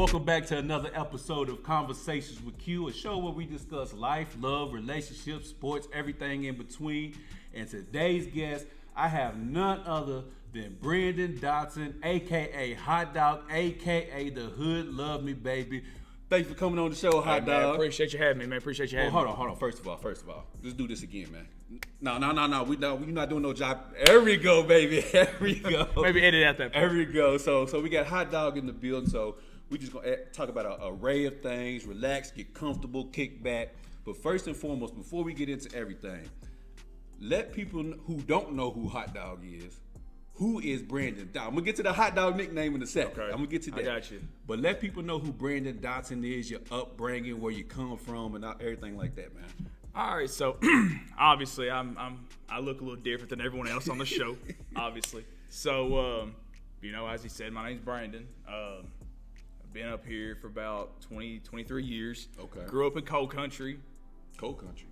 Welcome back to another episode of Conversations with Q, a show where we discuss life, love, relationships, sports, everything in between. And today's guest, I have none other than Brandon Dotson, a.k.a. Hot Dog, a.k.a. The Hood Love Me Baby. Thanks for coming on the show, Hot Dog. Man, appreciate you having me, man. Appreciate you having me. Hold on. First of all, let's do this again, man. No. We're not doing no job. There we go, baby. There we go. Maybe edit out that part. There we go. So we got Hot Dog in the building. So we just gonna talk about an array of things. Relax, get comfortable, kick back. But first and foremost, before we get into everything, let people who don't know who Hot Dog is. Who is Brandon Dotson? I'm going to get to the Hot Dog nickname in a second. Okay. I'm going to get to that. I got you. But let people know who Brandon Dotson is, your upbringing, where you come from, and everything like that, man. All right, so obviously I look a little different than everyone else on the show, obviously. So, as he said, my name's Brandon. I've been up here for about 23 years. Okay. Grew up in coal country. Coal country?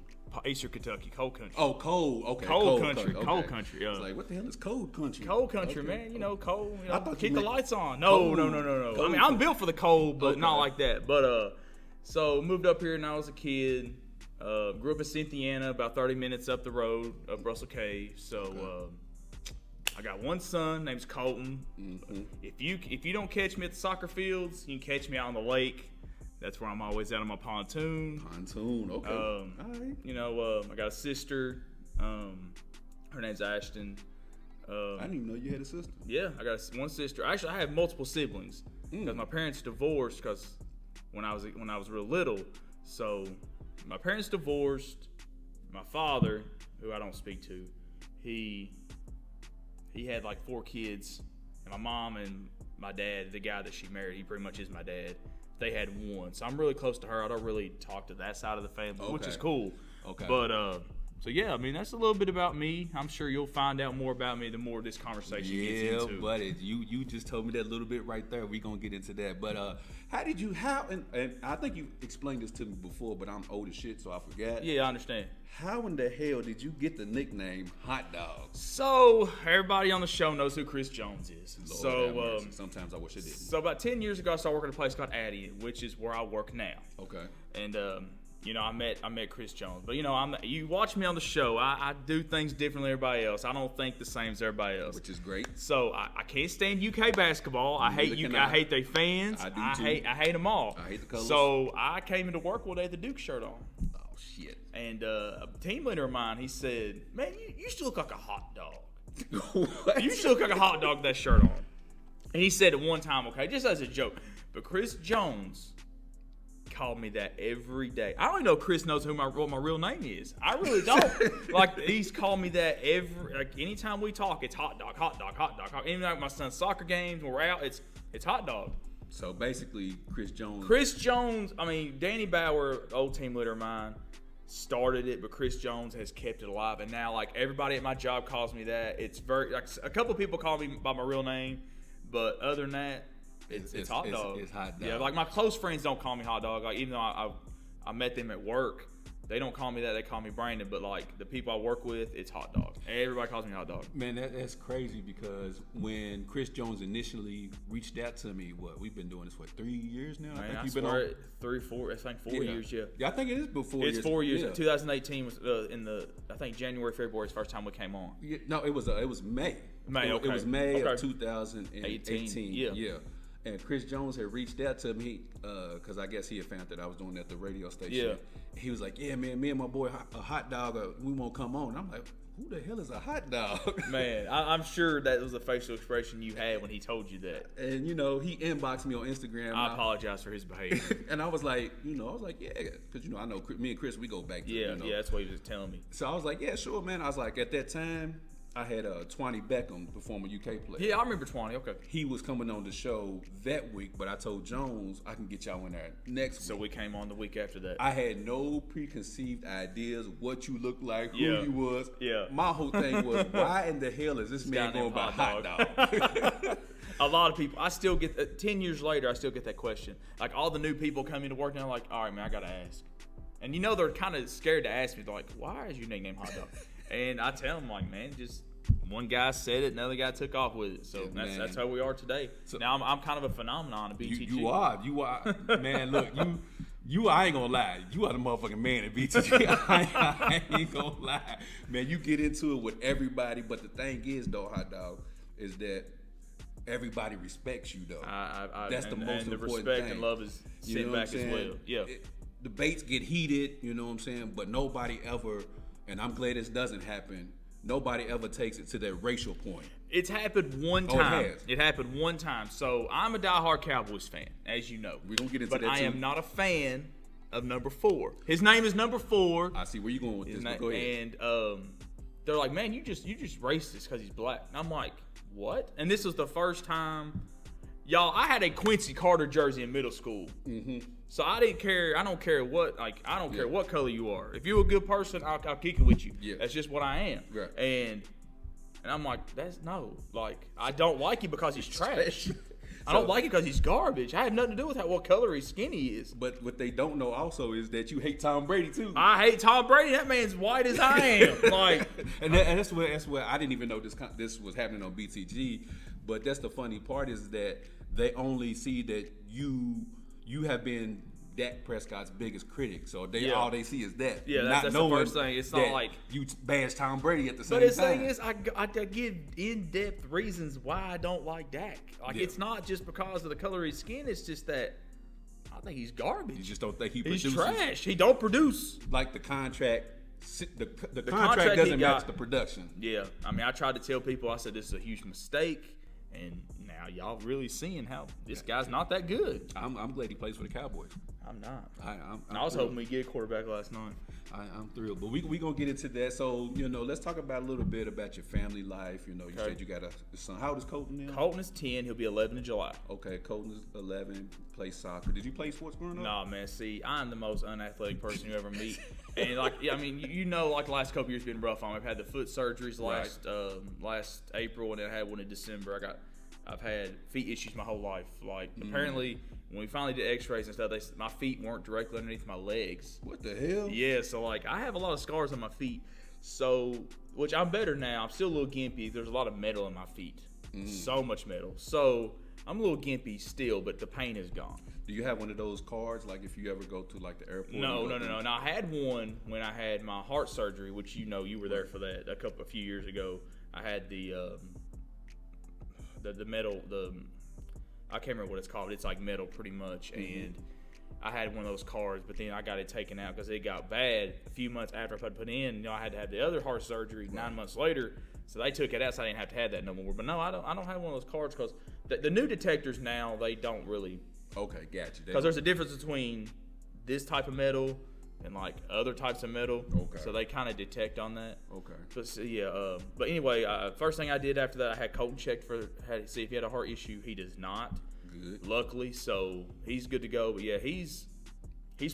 Eastern Kentucky, coal country. Oh, coal. Okay. Coal country. Okay. Coal country. I was like, what the hell is cold country? Coal country, okay. Man. Coal. I thought keep the lights on. Cold. No. Cold. I mean, I'm built for the cold, but okay. not like that. But so moved up here when I was a kid. Grew up in Cynthiana, about 30 minutes up the road of Russell Cave. So I got one son named Colton. Mm-hmm. If you don't catch me at the soccer fields, you can catch me out on the lake. That's where I'm always out on my pontoon. Okay. All right. I got a sister. Her name's Ashton. I didn't even know you had a sister. Yeah, I got one sister. Actually, I have multiple siblings because my parents divorced because when I was real little. So my parents divorced. My father, who I don't speak to, he had like 4 kids, and my mom and my dad, the guy that she married, he pretty much is my dad. They had 1, so I'm really close to her. I don't really talk to that side of the family, which is cool. Okay. But so yeah, I mean that's a little bit about me. I'm sure you'll find out more about me the more this conversation gets into. Yeah, buddy, you just told me that little bit right there. We're gonna get into that. But and I think you explained this to me before, but I'm old as shit, so I forgot. Yeah, I understand. How in the hell did you get the nickname Hot Dog? So everybody on the show knows who Chris Jones is. Lord, sometimes I wish I didn't. So about 10 years ago, I started working at a place called Addy, which is where I work now. Okay. And I met Chris Jones, but you watch me on the show. I do things differently than everybody else. I don't think the same as everybody else, which is great. So I can't stand UK basketball. I hate their fans. I hate them all. I hate the colors. So I came into work one day with the Duke shirt on. Oh shit! And a team leader of mine, he said, "Man, you still look like a hot dog. What? You still look like a hot dog with that shirt on." And he said it one time, okay, just as a joke. But Chris Jones called me that every day. I don't even know if Chris knows what my real name is. I really don't. Like, he's called me that anytime we talk, it's hot dog. Even like my son's soccer games, when we're out, it's hot dog. So basically, Chris Jones, I mean, Danny Bauer, old team leader of mine, started it, but Chris Jones has kept it alive. And now, like, everybody at my job calls me that. It's a couple of people call me by my real name, but other than that, it's hot dog. It's hot dog. Yeah, like my close friends don't call me hot dog. Like, even though I met them at work, they don't call me that. They call me Brandon. But like the people I work with, it's hot dog. Everybody calls me hot dog. Man, that's crazy because when Chris Jones initially reached out to me, we've been doing this for 3 years now. Man, I think I you've been on 3, 4. I think 4 years. Yeah. Yeah, I think it is before. It's 4 years. Yeah. 2018 was I think January, February is the first time we came on. Yeah, no, it was May. Okay. It was May of Okay. 2018. Yeah. And Chris Jones had reached out to me because I guess he had found that I was doing at the radio station. Yeah. He was like, "Yeah, man, me and my boy a Hot Dog, we won't come on." And I'm like, "Who the hell is a hot dog?" Man, I'm sure that was the facial expression you had when he told you that. And he inboxed me on Instagram. I apologize for his behavior. And I was like, yeah, because I know me and Chris, we go back to yeah, that's what he was telling me. So I was like, yeah, sure, man. I was like, at that time, I had Twani Beckham, the former UK player. Yeah, I remember Twani. Okay. He was coming on the show that week, but I told Jones I can get y'all in there next week. So we came on the week after that. I had no preconceived ideas what you looked like, who you was. Yeah. My whole thing was, why in the hell is this man going by hot dog? A lot of people, I still get 10 years later, I still get that question. Like all the new people coming to work now, like, all right, man, I gotta ask. And they're kind of scared to ask me. They're like, why is your nickname Hot Dog? And I tell them, like, man, just one guy said it, another guy took off with it. So that's how we are today. So, now I'm kind of a phenomenon of BTG. You are, man. Look, I ain't gonna lie. You are the motherfucking man at BTG. I ain't gonna lie, man. You get into it with everybody, but the thing is, though, hot dog, is that everybody respects you, though. That's the most important thing. And the respect and love is sent back as well. Yeah. Debates get heated, you know what I'm saying? But nobody ever, and I'm glad this doesn't happen, nobody ever takes it to that racial point. It's happened one time. It happened one time. So I'm a diehard Cowboys fan, as you know. We're going to get into that too. But I am not a fan of number 4. His name is number 4. I see where you're going with this. Go ahead. And they're like, man, you just racist because he's black. And I'm like, what? And this was the first time. Y'all, I had a Quincy Carter jersey in middle school. Mm-hmm. So I didn't care. I don't care what, care what color you are. If you're a good person, I'll kick it with you. Yeah. That's just what I am. Right. And I'm like, I don't like it because he's trash. I don't like it because he's garbage. I have nothing to do with what color his skin he is. But what they don't know also is that you hate Tom Brady too. I hate Tom Brady. That man's white as I am. and that's where I didn't even know this was happening on BTG. But that's the funny part is that they only see that you have been Dak Prescott's biggest critic, so all they see is that. Yeah, that's the first thing. It's not like you bash Tom Brady at the same time. But the thing is, I give in-depth reasons why I don't like Dak. It's not just because of the color of his skin. It's just that I think he's garbage. You just don't think he produces. He's trash. He don't produce. Like the contract. The contract doesn't match the production. Yeah, I mean, I tried to tell people. I said this is a huge mistake, and now y'all really seeing how this guy's not that good. I'm glad he plays for the Cowboys. I'm not. I was hoping we get a quarterback last night. I'm thrilled, but we gonna get into that. So let's talk about a little bit about your family life. You said you got a son. How old is Colton now? Colton is 10. He'll be 11 in July. Okay, Colton is 11. Plays soccer. Did you play sports growing up? Nah, man. See, I'm the most unathletic person you ever meet. And like the last couple years been rough on me. I've had the foot surgeries last April, and then I had one in December. I've had feet issues my whole life. Apparently, when we finally did X-rays and stuff, my feet weren't directly underneath my legs. What the hell? Yeah, so I have a lot of scars on my feet. So, which I'm better now. I'm still a little gimpy. There's a lot of metal in my feet. So much metal. So I'm a little gimpy still, but the pain is gone. Do you have one of those cards, like if you ever go to the airport? No. Now, I had one when I had my heart surgery, which you were there for that a few years ago. I had the metal, I can't remember what it's called. It's like metal pretty much. Mm-hmm. And I had one of those cards, but then I got it taken out because it got bad a few months after I put it in. I had to have the other heart surgery 9 months later. So they took it out, so I didn't have to have that no more. But no, I don't have one of those cards because the new detectors now, they don't really. Okay, gotcha. Because there's a difference between this type of metal and other types of metal. Okay. So they kind of detect on that. Okay. But but anyway, first thing I did after that, I had Colton checked to see if he had a heart issue. He does not. Good. Luckily, so he's good to go. But yeah, he's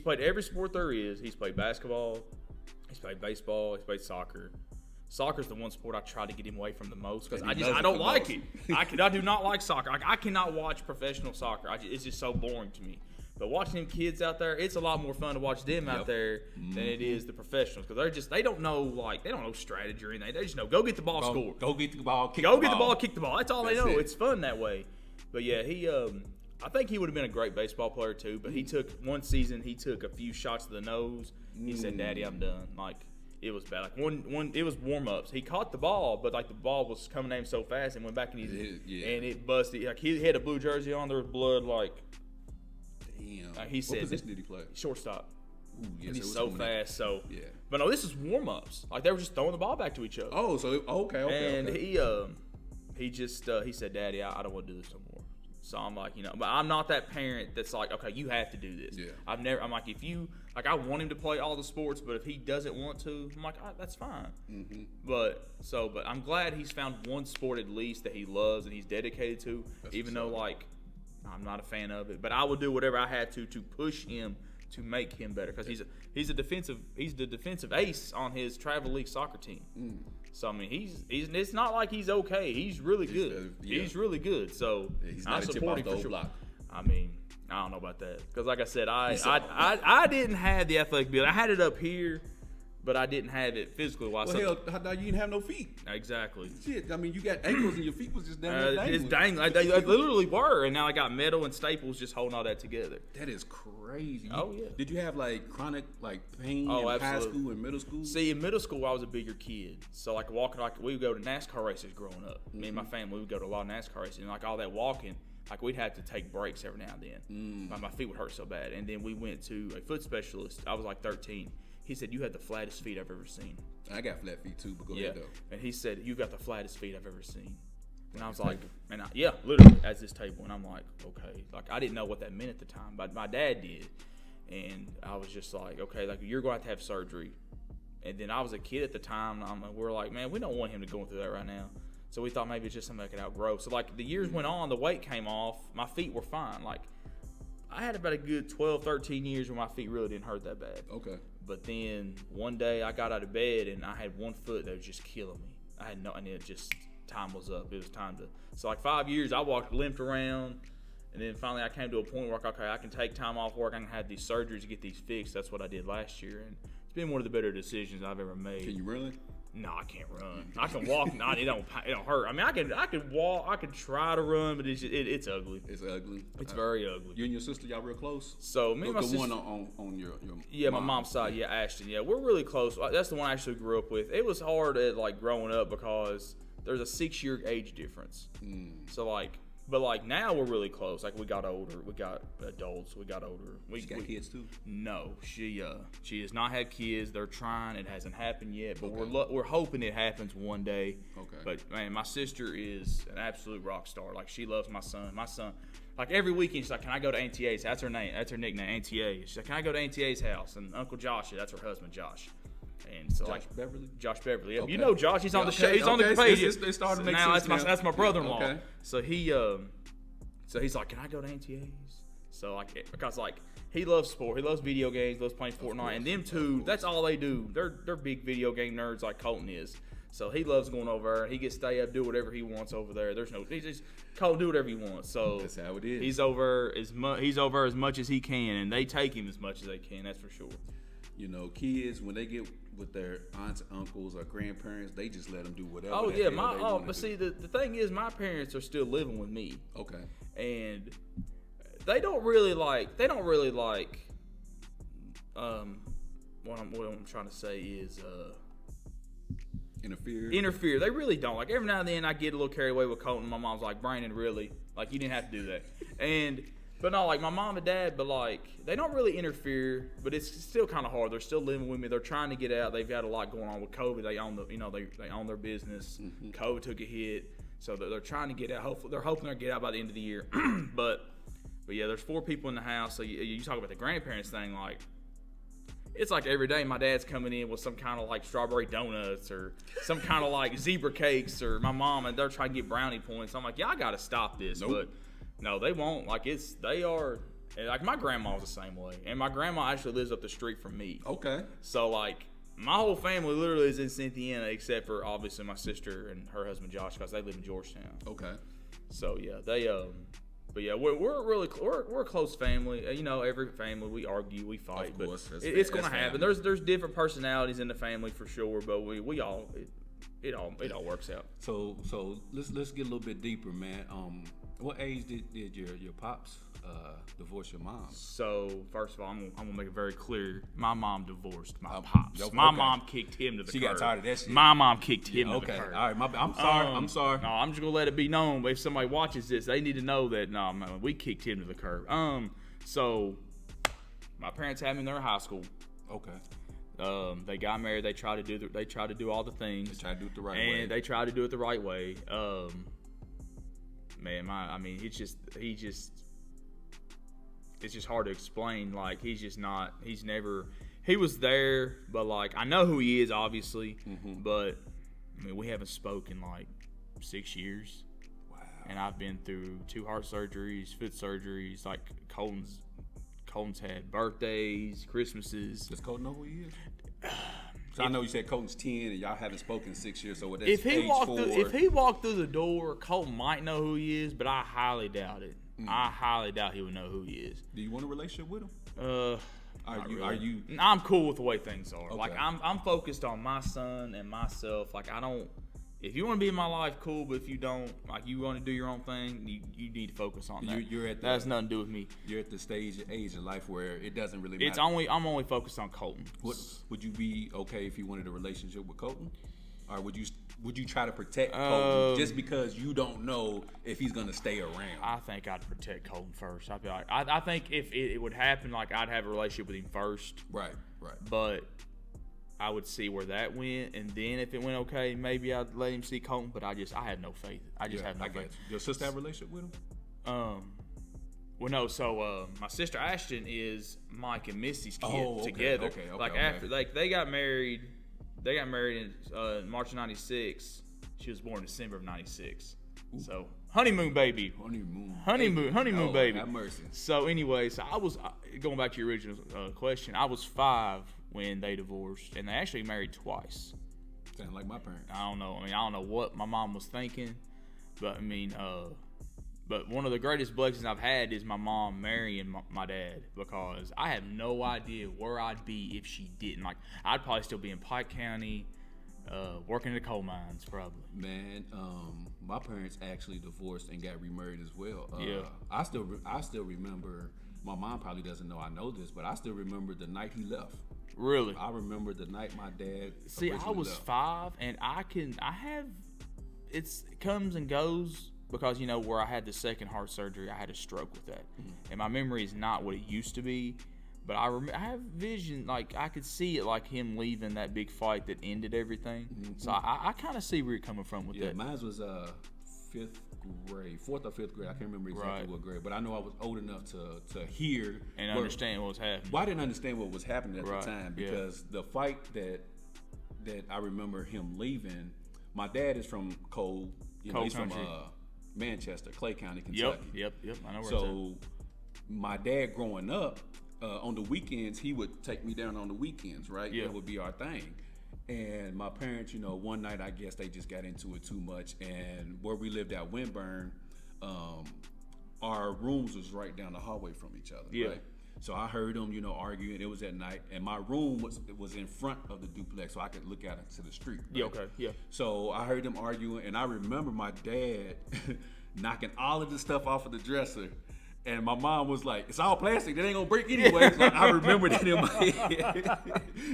played every sport there is. He's played basketball. He's played baseball. He's played soccer. Soccer's the one sport I try to get him away from the most because I don't like it. I do not like soccer. I cannot watch professional soccer. It's just so boring to me. But watching them kids out there, it's a lot more fun to watch them out there than it is the professionals because they don't know strategy or anything. They just know go get the ball, score. Go get the ball, kick the ball. That's all they know. It's fun that way. But yeah, I think he would have been a great baseball player too. But he took one season. He took a few shots to the nose. He said, "Daddy, I'm done." It was bad. It was warm ups. He caught the ball, but the ball was coming at him so fast and went back and it busted. He had a blue jersey on. There was blood. Damn. He said, what position did he play? Shortstop. Ooh, yes, he's so fast. So yeah. But no, this is warm ups. They were just throwing the ball back to each other. Oh, so okay. And he said, "Daddy, I don't want to do this no more." So I'm like, but I'm not that parent that's like, okay, you have to do this. Yeah. I'm like, if you, I want him to play all the sports, but if he doesn't want to, I'm like, that's fine. Mm-hmm. But I'm glad he's found one sport at least that he loves and he's dedicated to, even though I'm not a fan of it. But I would do whatever I had to push him to make him better because he's the defensive ace on his travel league soccer team. Mm. So I mean, he's it's not like he's okay. He's really good. He's really good. So he's not I support him for sure. Block. I mean, I don't know about that because, like I said, I didn't have the athletic build. I had it up here, but I didn't have it physically. Well, hell, how you didn't have no feet? Exactly. Shit, I mean, you got ankles and your feet was just down there dangling. It's dangling. They literally were, and now I got metal and staples just holding all that together. That is crazy. Oh, yeah. Did you have like chronic like pain in absolutely. high school and middle school? See, in middle school, I was a bigger kid, so like walking, like we would go to NASCAR races growing up. Me and my family, we would go to a lot of NASCAR races, and like all that walking. Like, we'd have to take breaks every now and then. My feet would hurt so bad. And then we went to a foot specialist. I was like 13. He said, you had the flattest feet I've ever seen. I got flat feet too, but go ahead though. And he said, you got the flattest feet I've ever seen. And I was like, literally, at this table. And I'm like, okay. Like, I didn't know what that meant at the time, but my dad did. And I was just like, okay, like, you're going to have surgery. And then I was a kid at the time. And we're like, man, we don't want him to go through that right now. So we thought maybe it's just something I could outgrow. So, like, the years went on, the weight came off. My feet were fine. Like, I had about a good 12, 13 years where my feet really didn't hurt that bad. Okay. But then one day I got out of bed and I had one foot that was just killing me. And it just, time was up. It was time to. So, like, 5 years, I limped around. And then finally I came to a point where, okay, I can take time off work. I can have these surgeries to get these fixed. That's what I did last year. And it's been one of the better decisions I've ever made. Can you run? No, I can't run. I can walk. It don't hurt. I mean, I can walk. I can try to run, but it's ugly. It's ugly. It's very ugly. You and your sister, y'all real close? So me and my sister. The one on your my mom's side. Yeah, Ashton. Yeah, we're really close. That's the one I actually grew up with. It was hard at like growing up because there's a 6-year age difference. So like. But, like, now we're really close. Like, we got older. We got adults. We got older. She got kids, too? No. She has not had kids. They're trying. It hasn't happened yet. But we're hoping it happens one day. Okay. But, man, my sister is an absolute rock star. Like, she loves my son. My son, like, every weekend, she's like, can I go to Auntie A's? That's her name. That's her nickname, Auntie A. She's like, can I go to Auntie A's house? And Uncle Josh, that's her husband, Josh. And so Josh Beverly. Yeah. Okay. You know Josh. He's on the show. He's on the page. It started to make sense now. That's my brother-in-law. Okay. So he's like, can I go to Auntie A's? So like, because like he loves sport. He loves video games. Loves playing Fortnite. And them two, that's all they do. They're big video game nerds like Colton is. So he loves going over there. He gets to stay up, do whatever he wants over there. He's just Colton do whatever he wants. So that's how it is. He's over as much as he can, and they take him as much as they can. That's for sure. You know, kids when they get with their aunts, uncles, or grandparents, they just let them do whatever. Oh yeah, but see, the thing is, my parents are still living with me. Okay. And they don't really like. What I'm trying to say is interfere. They really don't. Like every now and then, I get a little carried away with Colton. My mom's like, Brandon, really? Like you didn't have to do that. But no, like my mom and dad, but like they don't really interfere. But it's still kind of hard. They're still living with me. They're trying to get out. They've got a lot going on with COVID. They own they own their business. Mm-hmm. COVID took a hit, so they're trying to get out. Hopefully, they're hoping they'll get out by the end of the year. but yeah, there's 4 people in the house. So you talk about the grandparents thing, like it's like every day my dad's coming in with some kind of like strawberry donuts or some kind of like zebra cakes, or my mom and they're trying to get brownie points. I'm like, yeah, I got to stop this, nope. But. No, they won't. Like they are. Like my grandma's the same way, and my grandma actually lives up the street from me. Okay. So like my whole family literally is in Cynthiana, except for obviously my sister and her husband Josh, because they live in Georgetown. Okay. So yeah, but yeah, we're a close family. You know, every family we argue, we fight, of course, but it's going to happen. There's different personalities in the family for sure, but we all. It all works out. So let's get a little bit deeper, man. What age did your pops divorce your mom? So first of all, I'm gonna make it very clear. My mom divorced my pops. Okay. My mom kicked him to the curb. She got tired of that shit. My mom kicked him to the curb. All right, I'm sorry. I'm sorry. No, I'm just gonna let it be known. But if somebody watches this, they need to know that man, we kicked him to the curb. So my parents had me in their high school. Okay. They got married. They tried to do all the things. They tried to do it the right way. And they tried to do it the right way. Man, it's just hard to explain. Like he was there, but like I know who he is, obviously. Mm-hmm. But I mean, we haven't spoken like 6 years. Wow. And I've been through 2 heart surgeries, foot surgeries. Like Colton's had birthdays, Christmases. Does Colton know who he is? So I know you said Colton's 10 and y'all haven't spoken in 6 years. So that's if he walked through the door, Colton might know who he is, but I highly doubt it. I highly doubt he would know who he is. Do you want a relationship with him? Are you? I'm cool with the way things are. Okay. Like I'm focused on my son and myself. Like I don't. If you want to be in my life, cool. But if you don't, like you want to do your own thing, you need to focus on that. That has nothing to do with me. You're at the age of life where it doesn't really matter. I'm only focused on Colton. Would you be okay if you wanted a relationship with Colton, or would you try to protect Colton just because you don't know if he's gonna stay around? I think I'd protect Colton first. I'd be like, I think if it would happen, like I'd have a relationship with him first. Right. But I would see where that went, and then if it went okay, maybe I'd let him see Colton. But I have no faith. I have no faith. Your sister have a relationship with him? Well, no. So my sister Ashton is Mike and Misty's kid together. Okay. After they got married. They got married in March of '96. She was born in December of '96. So honeymoon baby. Honeymoon baby. Have mercy. So anyway, I was going back to your original question. I was 5 when they divorced, and they actually married twice. Sound like my parents. I don't know. I don't know what my mom was thinking, but but one of the greatest blessings I've had is my mom marrying my dad, because I have no idea where I'd be if she didn't. Like, I'd probably still be in Pike County, working in the coal mines, probably. Man, my parents actually divorced and got remarried as well. Yeah. I still remember. My mom probably doesn't know I know this, but I still remember the night he left. Really? I remember the night my dad. See, I was left. 5, and it comes and goes. Because, where I had the second heart surgery, I had a stroke with that. Mm-hmm. And my memory is not what it used to be. But I have vision, like, I could see it like him leaving that big fight that ended everything. Mm-hmm. So I kind of see where you're coming from with that. Yeah, mine was 4th or 5th grade. I can't remember exactly what grade. But I know I was old enough to hear. And understand what was happening. Well, I didn't understand what was happening at the time. Because the fight that I remember him leaving, my dad is from Cole. He's country. From Manchester, Clay County, Kentucky. Yep. I know where so my dad growing up, on the weekends, he would take me down on the weekends, right? Yeah. That would be our thing. And my parents, one night, I guess they just got into it too much. And where we lived at Winburn, our rooms was right down the hallway from each other, right? So I heard them, arguing. It was at night, and my room was in front of the duplex, so I could look out into the street. Right? Yeah, okay, yeah. So I heard them arguing, and I remember my dad knocking all of the stuff off of the dresser, and my mom was like, "It's all plastic. That ain't gonna break anyway." So I remember that in my head.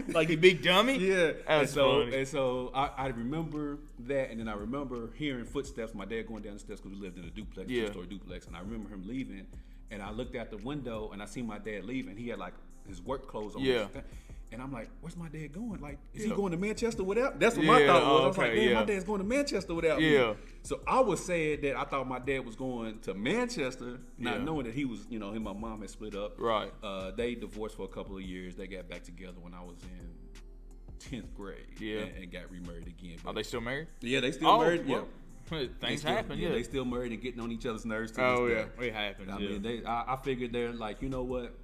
Like a big dummy? Yeah. That's funny. And so I remember that, and then I remember hearing footsteps. My dad going down the steps because we lived in a duplex, two-story duplex, and I remember him leaving. And I looked out the window and I seen my dad leave, and he had like his work clothes on. Yeah. And I'm like, where's my dad going? Like, is he going to Manchester without? That's what my thought was. I was like, man, my dad's going to Manchester without me. So I was saying that I thought my dad was going to Manchester, not knowing that he was, him and my mom had split up. Right. They divorced for a couple of years. They got back together when I was in 10th grade. Yeah. And got remarried again. Are they still married? Yeah, they still married. Well, things happen, They still married and getting on each other's nerves to this day. It happens. I mean, I figured they're like, you know what?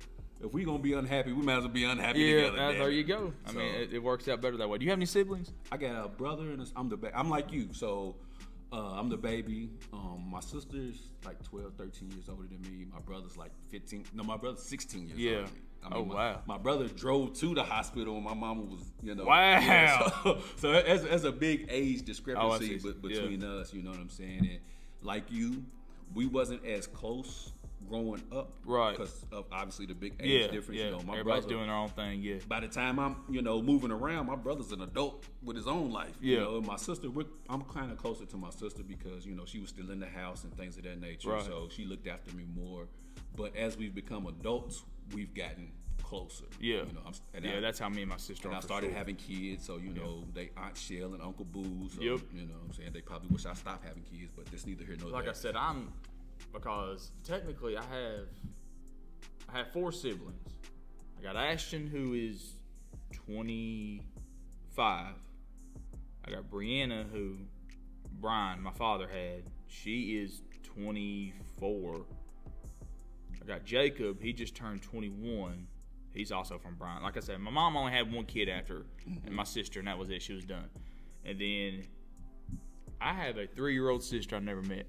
If we gonna be unhappy, we might as well be unhappy together. Yeah, there you go. I mean, it works out better that way. Do you have any siblings? I got a brother, and I'm like you, so I'm the baby. My sister's like 12, 13 years older than me. My brother's like 15. No, my brother's 16 years older than me. I mean, wow. My brother drove to the hospital when my mama was, Wow. Yeah, so that's a big age discrepancy between us, you know what I'm saying? And like you, we wasn't as close growing up, right? Because of obviously the big age difference. Yeah, My everybody's brother, doing their own thing. Yeah. By the time I'm, moving around, my brother's an adult with his own life. Yeah. And my sister, I'm kind of closer to my sister because she was still in the house and things of that nature. Right. So she looked after me more. But as we've become adults, we've gotten closer. Yeah. That's how me and my sister. And I started having kids, so they Aunt Shell and Uncle Boo. So, yep. You know what I'm saying? They probably wish I stopped having kids, but that's neither here nor there. Like I said, because technically I have 4 siblings. I got Ashton, who is 25. I got Brianna, who Brian, my father, had. She is 24. I got Jacob. He just turned 21. He's also from Brian. Like I said, my mom only had one kid after, and my sister, and that was it. She was done. And then I have a 3-year-old sister I've never met.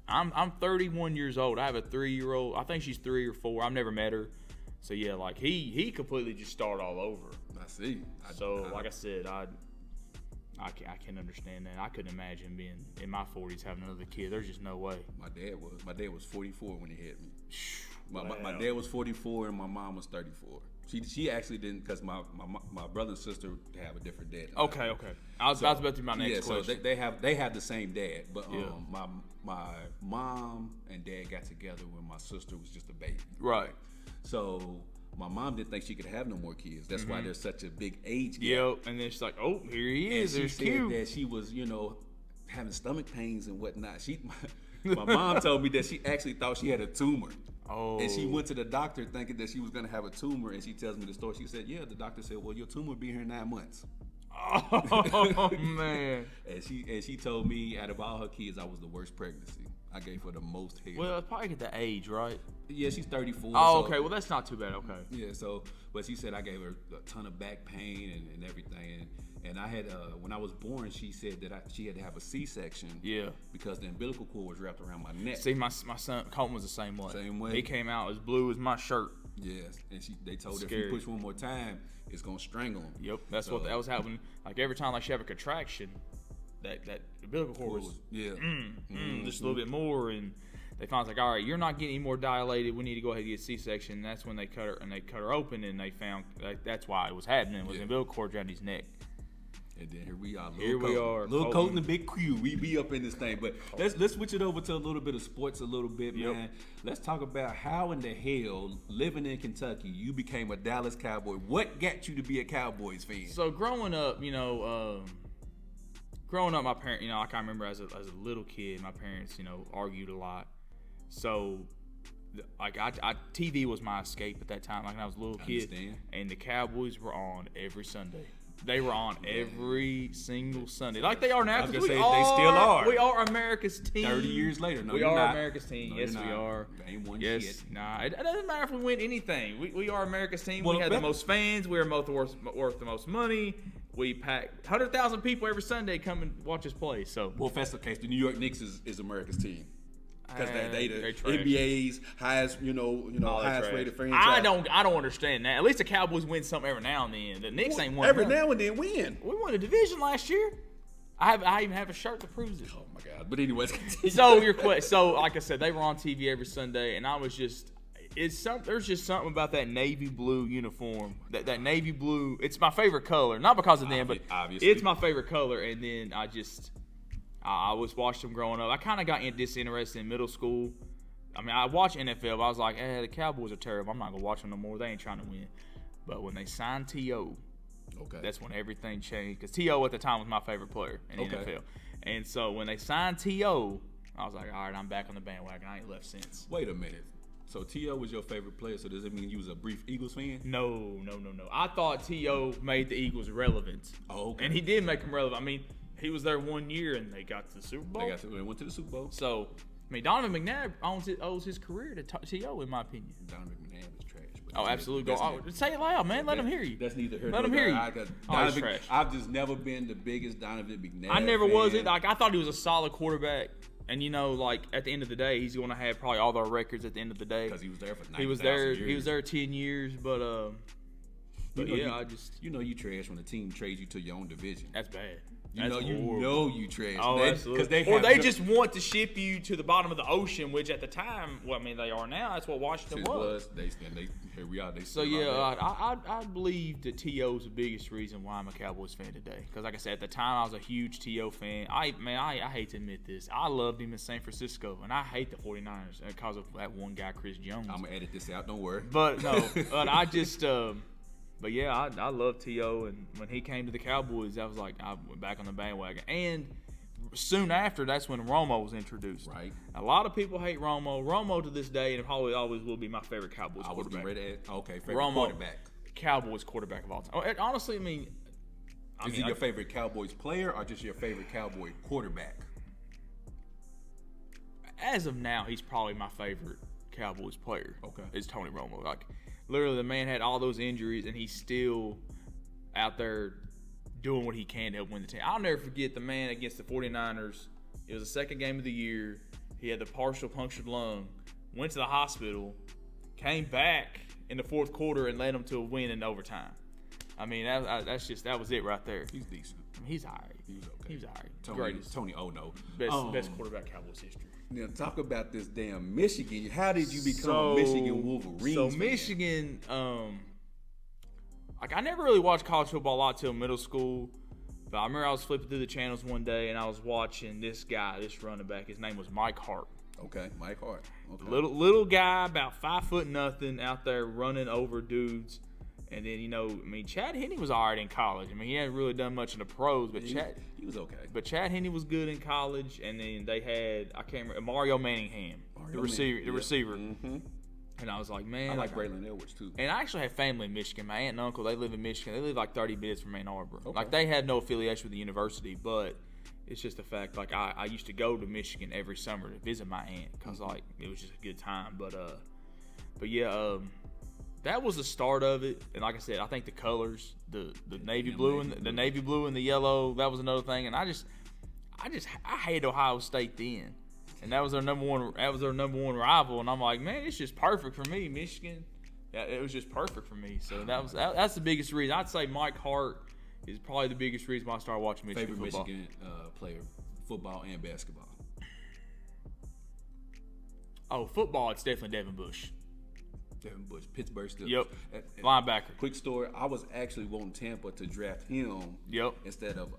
I'm 31 years old. I have a 3-year-old. I think she's 3 or 4. I've never met her. So yeah, like he completely just started all over. I see. Like I said, I can understand that. I couldn't imagine being in my 40s having another kid. There's just no way. My dad was 44 when he had me. Wow. My dad was 44 and my mom was 34. She actually didn't, because my brother and sister have a different dad. Okay. I was about to be my next question. So they have the same dad, but my mom and dad got together when my sister was just a baby. Right. So my mom didn't think she could have no more kids. That's why there's such a big age gap. Yep. And then she's like, "Oh, here he is." And she said that she was, having stomach pains and whatnot. My mom told me that she actually thought she had a tumor. Oh. And she went to the doctor thinking that she was going to have a tumor. And she tells me the story. She said, yeah, the doctor said, well, your tumor will be here in 9 months. Oh, man. And she told me out of all her kids, I was the worst pregnancy. I gave her the most hair. Well, it's probably at the age, right? Yeah, she's 34. Oh, okay. Well, that's not too bad. Okay. Yeah, but she said I gave her a ton of back pain and everything. And I had, when I was born, she said that she had to have a C-section. Yeah. Because the umbilical cord was wrapped around my neck. See, my son Colton was the same way. Same way. He came out as blue as my shirt. Yes, and they told her if you push one more time, it's gonna strangle him. Yep, that's what that was happening. Like every time she have a contraction, that umbilical cord was just a little bit more, and they found like, all right, you're not getting any more dilated. We need to go ahead and get a C-section. And that's when they cut her open, and they found that's why it was happening. Was the umbilical cord around his neck. And then here we are. Little Colt and the Big Q. We be up in this thing. But let's switch it over to a little bit of sports a little bit, man. Let's talk about how in the hell, living in Kentucky, you became a Dallas Cowboy. What got you to be a Cowboys fan? So growing up, my parents, I can remember as a little kid, my parents, argued a lot. So like TV was my escape at that time. Like when I was a little kid, and the Cowboys were on every Sunday. They were on every single Sunday, like they are now. They still are. We are America's team. 30 years later, no, we are not. America's team. No, yes, we are. Ain't won yes, shit. Nah. It doesn't matter if we win anything. We are America's team. We have the most fans. We are worth the most money. We pack 100,000 people every Sunday come and watch us play. So, well, if that's the case, the New York Knicks is America's team. Because they the trash. NBA's highest, highest rated franchise. I don't understand that. At least the Cowboys win something every now and then. The Knicks ain't won every now and then. Win. We won a division last year. I even have a shirt that proves it. Oh my God! But anyways, so like I said, they were on TV every Sunday, and I was just. There's just something about that navy blue uniform. That navy blue. It's my favorite color, not because of them, but obviously it's my favorite color. And then I was watching them growing up. I kind of got disinterested in middle school. I mean, I watched NFL, but I was like, the Cowboys are terrible. I'm not going to watch them no more. They ain't trying to win. But when they signed T.O., that's when everything changed. Because T.O. at the time was my favorite player in the NFL. And so when they signed T.O., I was like, all right, I'm back on the bandwagon. I ain't left since. Wait a minute. So T.O. was your favorite player, so does it mean you was a brief Eagles fan? No. I thought T.O. made the Eagles relevant. Oh, okay. And he did make them relevant. I mean, he was there 1 year, and they got to the Super Bowl. They went to the Super Bowl. So, I mean, Donovan McNabb owes his career to T.O., in my opinion. Donovan McNabb is trash. Oh, absolutely. Say it loud, man. Let him hear you. That's neither here nor there. Let him hear you. He's trash. I've just never been the biggest Donovan McNabb I never fan. was it. Like, I thought he was a solid quarterback. And, at the end of the day, he's going to have probably all the records at the end of the day. Because he was there for 90,000 years. He was there 10 years, but you trash when a team trades you to your own division. That's bad. You trash. Oh, absolutely. They just want to ship you to the bottom of the ocean, which at the time, they are now. That's what Washington was. Here we are. I believe that T.O. is the biggest reason why I'm a Cowboys fan today. Because like I said, at the time I was a huge T.O. fan. I hate to admit this. I loved him in San Francisco, and I hate the 49ers because of that one guy, Chris Jones. I'm gonna edit this out. Don't worry. But no, but I just. But yeah, I love T.O. and when he came to the Cowboys, I was like, I went back on the bandwagon. And soon after, that's when Romo was introduced. Right. A lot of people hate Romo. Romo to this day, and probably always will be my favorite Cowboys quarterback. Favorite Romo, quarterback. Cowboys quarterback of all time. Honestly, Is he your favorite Cowboys player or just your favorite Cowboy quarterback? As of now, he's probably my favorite Cowboys player. Okay. Is Tony Romo. Like, literally, the man had all those injuries, and he's still out there doing what he can to help win the team. I'll never forget the man against the 49ers. It was the second game of the year. He had the partial punctured lung, went to the hospital, came back, in the fourth quarter and led them to a win in overtime. I mean, that was it right there. He's decent. I mean, he's all right. He's okay. He's all right. Greatest. Tony Ono. Best quarterback Cowboys history. Now talk about this damn Michigan. How did you become a Michigan Wolverines? So fan? Michigan, like I never really watched college football a lot till middle school. But I remember I was flipping through the channels one day and I was watching this guy, this running back. His name was Mike Hart. Okay, Mike Hart. Okay. Little guy, about 5'0", out there running over dudes. And then, Chad Henne was all right in college. I mean, he hadn't really done much in the pros, but he was okay. But Chad Henne was good in college. And then they had, I can't remember, Mario Manningham, the receiver. Mm-hmm. And I was like, man. I like Braylon Edwards, too. And I actually have family in Michigan. My aunt and uncle, they live in Michigan. They live like 30 minutes from Ann Arbor. Okay. Like, they had no affiliation with the university, but it's just the fact, like, I used to go to Michigan every summer to visit my aunt because, like, it was just a good time. But yeah, that was the start of it. And like I said, I think the colors, the navy blue and the navy blue and the yellow, that was another thing. And I hated Ohio State then. And that was their number one rival. And I'm like, man, it's just perfect for me, Michigan. Yeah, it was just perfect for me. So that's the biggest reason. I'd say Mike Hart is probably the biggest reason why I started watching Michigan football. Favorite Michigan player, football and basketball? Oh, football, it's definitely Devin Bush. Devin Bush, Pittsburgh Steelers. Yep. Linebacker. Quick story: I was actually wanting Tampa to draft him. Yep. Instead of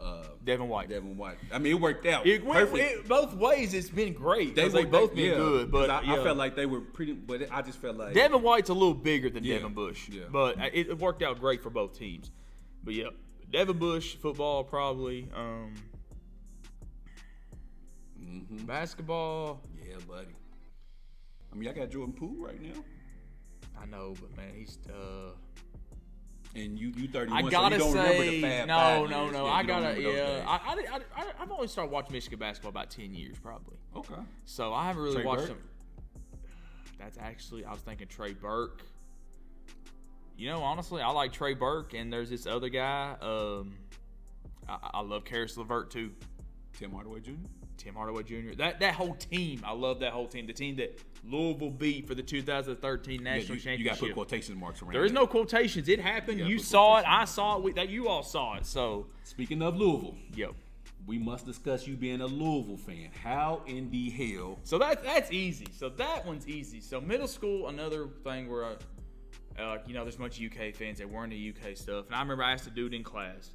Devin White. I mean, it worked out. Both ways, it's been great. They both been good, but I felt like they were pretty. But I just felt like Devin White's a little bigger than Devin Bush. Yeah. But it worked out great for both teams. But yeah, Devin Bush football probably. Basketball. Yeah, buddy. I mean, I got Jordan Poole right now. I know, but man, he's and you 31. I gotta so you don't say, remember the Fab no. I've only started watching Michigan basketball about 10 years, probably. Okay. So I haven't really Trey watched Burke? them. That's actually, I was thinking Trey Burke. Honestly, I like Trey Burke, and there's this other guy. I love Karis LeVert too. Tim Hardaway Jr. That whole team, I love that whole team. The team that Louisville beat for the 2013 national championship. You got to put quotation marks around. There is no quotations. It happened. You saw it. I saw it. That you all saw it. So speaking of Louisville, we must discuss you being a Louisville fan. How in the hell? So that's easy. So that one's easy. So middle school, another thing where there's a bunch of UK fans that were into UK stuff, and I remember I asked a dude in class.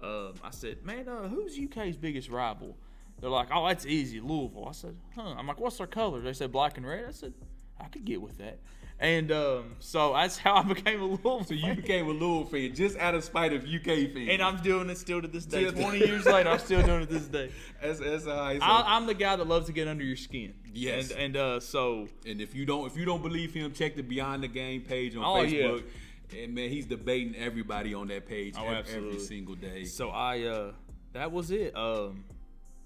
I said, man, who's UK's biggest rival? They're like, oh, that's easy, Louisville. I said, I'm like, what's their colors? They said black and red. I said, I could get with that. And so that's how I became a Louisville fan. So you became a Louisville fan just out of spite of UK fans. And I'm doing it still to this day. 20 years later, I'm still doing it to this day. That's how I say. I'm the guy that loves to get under your skin. Yes. And if you don't believe him, check the Beyond the Game page on Facebook. Yeah. And man, he's debating everybody on that page every single day. So that was it.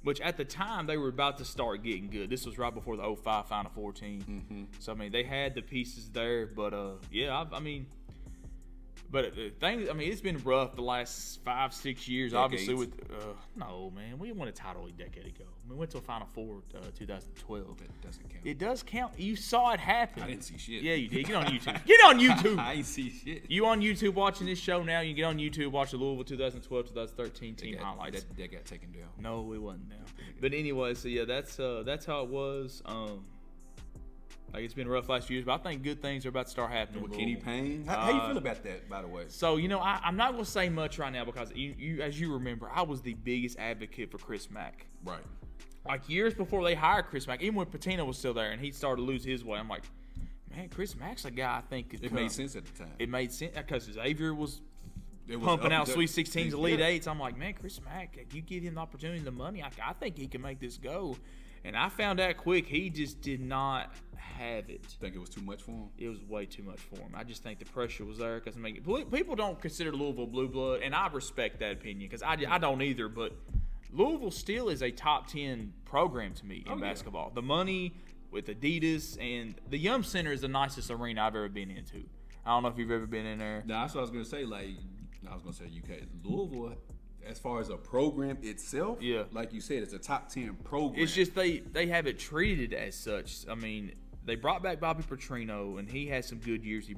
Which at the time they were about to start getting good. This was right before the 05 Final Four team. Mm-hmm. So I mean they had the pieces there, but it's been rough the last 5-6 years. Decades. Obviously with no man, we won a title a decade ago. We went to a Final Four 2012. That doesn't count. It does count. You saw it happen. I didn't see shit. Yeah, you did. Get on YouTube. Get on YouTube. I ain't see shit. You on YouTube watching this show now? You can get on YouTube, watch the Louisville 2012-2013 team highlights. That got taken down. No, it wasn't now. But anyway, so yeah, that's how it was. Like it's been rough last few years, but I think good things are about to start happening. With Kenny Payne, how you feel about that, by the way? So I'm not gonna say much right now because you, as you remember, I was the biggest advocate for Chris Mack. Right. Like years before they hired Chris Mack, even when Pitino was still there and he started to lose his way, I'm like, man, Chris Mack's a guy I think could. It made sense at the time. It made sense because Xavier was pumping out Sweet 16s, Elite 8s. I'm like, man, Chris Mack, you give him the opportunity and the money, I think he can make this go. And I found out quick he just did not have it. Think it was too much for him? It was way too much for him. I just think the pressure was there because people don't consider Louisville blue blood, and I respect that opinion because I don't either. But Louisville still is a top 10 program to me in basketball. Yeah. The money with Adidas and the Yum Center is the nicest arena I've ever been into. I don't know if you've ever been in there. No, that's what I was gonna say. I was gonna say UK. Louisville, as far as a program itself, yeah, like you said, it's a top 10 program. It's just they have it treated as such. I mean, they brought back Bobby Petrino, and he had some good years. He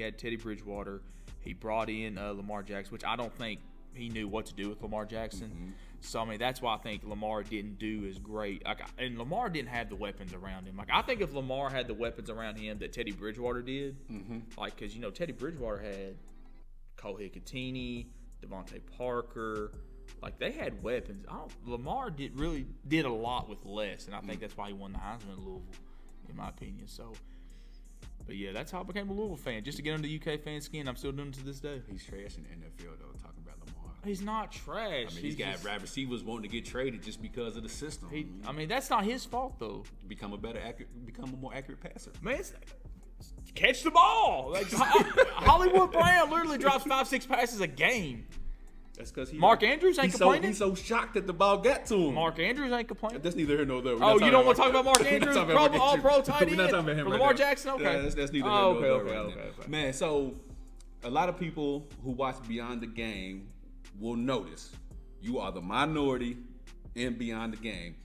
had Teddy Bridgewater. He brought in Lamar Jackson, which I don't think he knew what to do with Lamar Jackson. Mm-hmm. So, I mean, that's why I think Lamar didn't do as great. And Lamar didn't have the weapons around him. Like, I think if Lamar had the weapons around him that Teddy Bridgewater did, like, because, Teddy Bridgewater had Cole Hicatini, Devontae Parker. Like, they had weapons. Lamar did a lot with less, and I think that's why he won the Heisman in Louisville, in my opinion. So, but yeah, that's how I became a Louisville fan. Just to get under UK fan skin, I'm still doing it to this day. He's trash in the NFL, though, talking about Lamar. He's not trash. I mean, he's got wide receivers wanting to get traded just because of the system. That's not his fault, though. Become a more accurate passer. Man, catch the ball. Like, Hollywood Brown literally drops 5-6 passes a game. That's because Mark Andrews ain't complaining. He's so shocked that the ball got to him. Mark Andrews ain't complaining. That's neither here nor there. Oh, you don't want to talk about Mark Andrews? All-pro tight end? We're not talking about him. Lamar Jackson? Okay. Yeah, that's neither here nor there. Okay. Man, so a lot of people who watch Beyond the Game will notice you are the minority in Beyond the Game.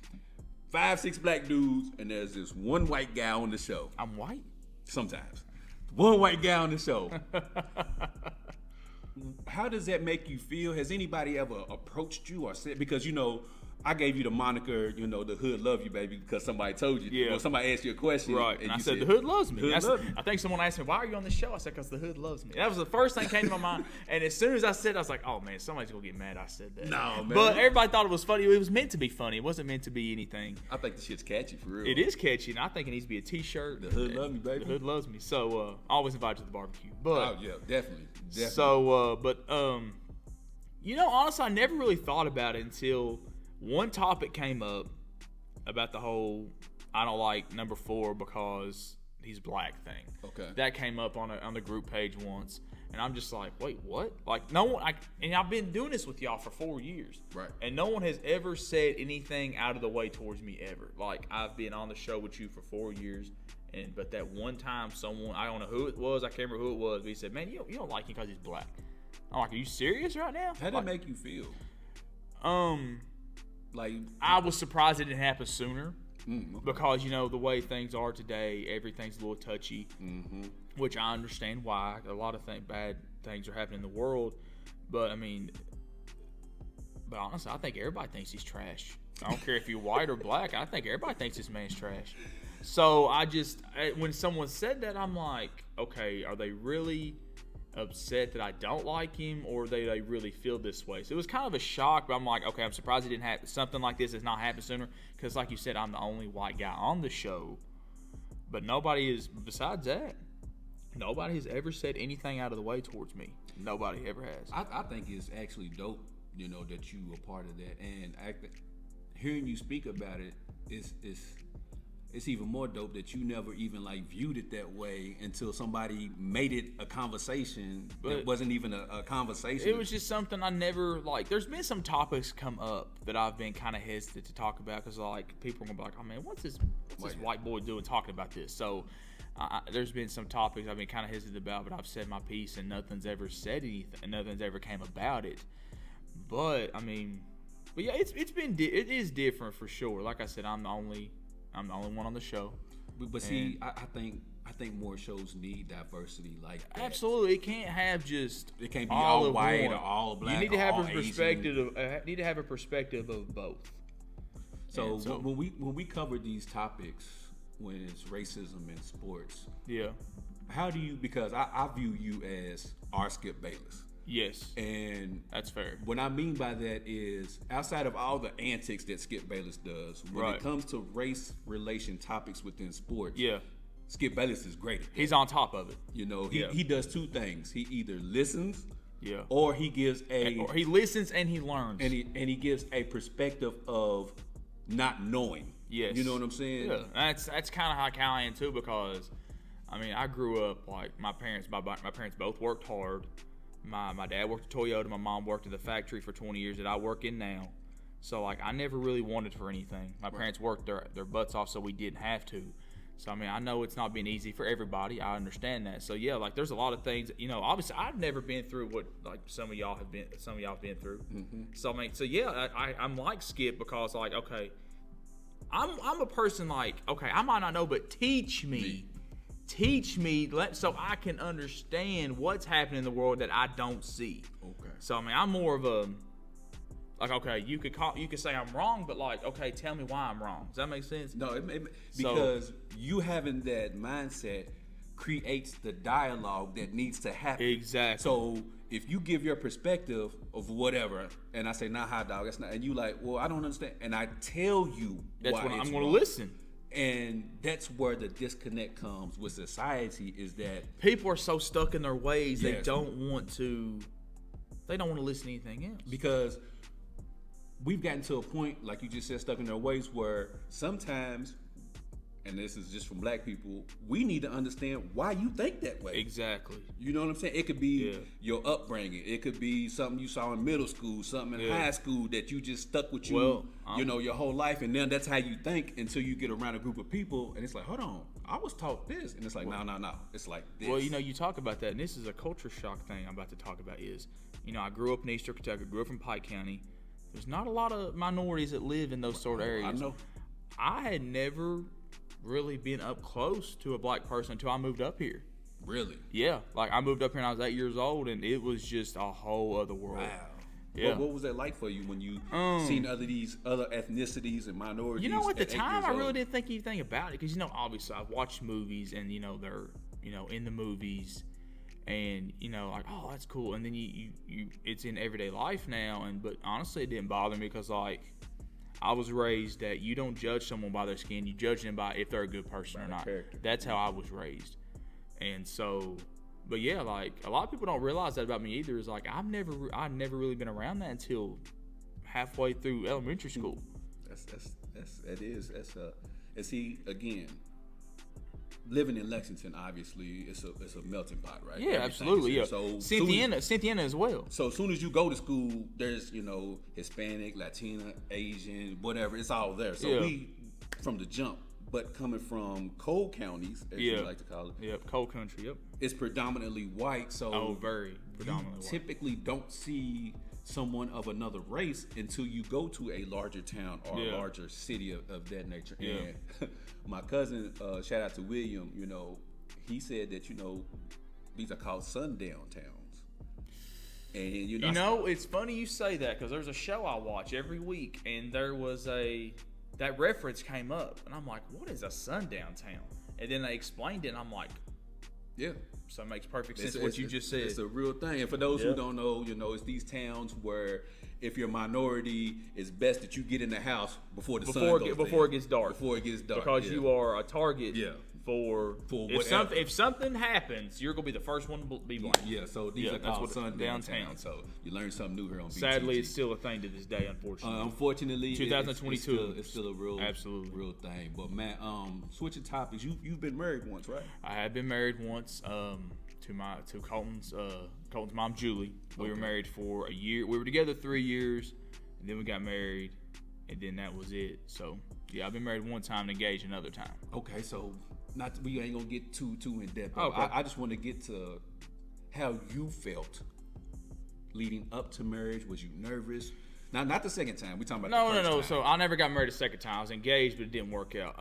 5-6 black dudes, and there's this one white guy on the show. I'm white? Sometimes. One white guy on the show. How does that make you feel? Has anybody ever approached you or said, because I gave you the moniker, the hood love you, baby, because somebody told you. Yeah. Or somebody asked you a question. Right. And I said, the hood loves me. I think someone asked me, why are you on the show? I said, because the hood loves me. That was the first thing that came to my mind. And as soon as I said it, I was like, oh, man, somebody's going to get mad I said that. No, man. But everybody thought it was funny. It was meant to be funny. It wasn't meant to be anything. I think the shit's catchy, for real. It is catchy, and I think it needs to be a T-shirt. The hood love me, baby. The hood loves me. So, I always invite you to the barbecue. But, oh, yeah, definitely. So, honestly, I never really thought about it until one topic came up about the whole I don't like number 4 because he's black thing. Okay. That came up on the group page once, and I'm just like, wait, what? Like, no one. And I've been doing this with y'all for 4 years, right? And no one has ever said anything out of the way towards me ever. Like, I've been on the show with you for 4 years, but that one time, someone, I don't know who it was, I can't remember who it was, but he said, man, you don't like him because he's black. I'm like, are you serious right now? How did it make you feel? Like, I was surprised it didn't happen sooner. Because, the way things are today, everything's a little touchy, which I understand why. A lot of bad things are happening in the world. But honestly, I think everybody thinks he's trash. I don't care if you're white or black. I think everybody thinks this man's trash. So when someone said that, I'm like, okay, are they really upset that I don't like him, or they really feel this way? So it was kind of a shock, but I'm like, okay, I'm surprised it didn't happen. Something like this has not happened sooner, because like you said, I'm the only white guy on the show, but besides that, nobody has ever said anything out of the way towards me. Nobody ever has. I think it's actually dope, that you were part of that, and hearing you speak about it it's even more dope that you never even viewed it that way until somebody made it a conversation that wasn't even a conversation. It was just something I never there's been some topics come up that I've been kind of hesitant to talk about, because people are gonna be like, oh man, what's this white boy doing talking about this? So there's been some topics I've been kind of hesitant about, but I've said my piece and nothing's ever said anything, and nothing's ever came about it. But yeah, it is different for sure. Like I said, I'm the only one on the show. But see, I think more shows need diversity like that. Absolutely, it can't be all white or all black. You need to have a perspective of both. So when we cover these topics, when it's racism in sports, yeah, how do you? Because I view you as our Skip Bayless. Yes, and that's fair. What I mean by that is, outside of all the antics that Skip Bayless does, when it comes to race relation topics within sports, yeah, Skip Bayless is great. He's on top of it. He does two things. He either listens, yeah, or he gives or he listens and he learns, and he gives a perspective of not knowing. Yes, you know what I'm saying? Yeah, that's kind of how I am too, because I grew up my parents both worked hard. My dad worked at Toyota. My mom worked at the factory for 20 years that I work in now. So, I never really wanted for anything. My parents worked their butts off so we didn't have to. So, I know it's not been easy for everybody. I understand that. So, yeah, there's a lot of things, obviously I've never been through what, some of y'all have been through. Mm-hmm. So, yeah, I'm like Skip, because, okay, I'm a person like, okay, I might not know, but teach me, so I can understand what's happening in the world that I don't see. Okay. So I mean, I'm more of a like, okay, you could say I'm wrong, but like, okay, tell me why I'm wrong. Does that make sense? No, because you having that mindset creates the dialogue that needs to happen. Exactly. So if you give your perspective of whatever, and I say, nah, hot dog, that's not, and you like, well, I don't understand, and I tell you that's why when it's I'm going to wrong. listen. And that's where the disconnect comes with society, is that people are so stuck in their ways, Yes. they don't want to listen to anything else. because we've gotten to a point, like you just said, stuck in their ways, where sometimes, and this is just from black people, we need to understand why you think that way. Exactly. You know what I'm saying? It could be your upbringing. It could be something you saw in middle school, something in high school that you just stuck with you, your whole life, and then that's how you think until you get around a group of people, and it's like, hold on, I was taught this, and it's like, no, it's like this. Well, you talk about that, and this is a culture shock thing I'm about to talk about. Is, I grew up in Eastern Kentucky, grew up in Pike County. There's not a lot of minorities that live in those sort of areas. I know. I had never really been up close to a black person until I moved up here. Really? Yeah, like I moved up here when I was 8 years old, and it was just a whole other world. Wow. Yeah. What was that like for you when you seen these other ethnicities and minorities? At the 8 time, years I really old? didn't think anything about it because, obviously I've watched movies and, they're, in the movies and, like, oh, that's cool. And then you it's in everyday life now. But honestly, it didn't bother me because, like, I was raised that you don't judge someone by their skin. You judge them by if they're a good person or not. Character. That's how I was raised. And so, but yeah, like a lot of people don't realize that about me either. Is like I've never really been around that until halfway through elementary school. And see, again, living in Lexington, obviously, it's a melting pot, right? Yeah, Everything's absolutely. here. Yeah. So Cynthiana as well. So as soon as you go to school, there's Hispanic, Latina, Asian, whatever. It's all there. So we from the jump, but coming from cold counties, as you like to call it. Yep, cold country. Yep. It's predominantly white. So very predominantly white. Typically don't see someone of another race until you go to a larger town or a larger city of that nature. Yeah. And my cousin, shout out to William, he said that, these are called sundown towns. And it's funny you say that because there's a show I watch every week, and there was that reference came up, and I'm like, what is a sundown town? And then they explained it, and I'm like, yeah. So it makes perfect sense what you just said. It's a real thing. And for those who don't know, it's these towns where if you're a minority, it's best that you get in the house before it gets dark. Before it gets dark. Because you are a target for if something happens, you're gonna be the first one to be blamed. Yeah, so these are called sundown towns. So you learn something new here on BTG. Sadly, it's still a thing to this day, unfortunately. Unfortunately, 2022, it's still a real thing. But Matt, switching topics, you've been married once, right? I have been married once to Colton's mom, Julie. We were married for a year. We were together 3 years, and then we got married, and then that was it. So yeah, I've been married one time and engaged another time. Okay, so we ain't gonna get too in depth. Okay. I just want to get to how you felt leading up to marriage. Was you nervous? Now, not the second time. We talking about the first time. So I never got married a second time. I was engaged, but it didn't work out.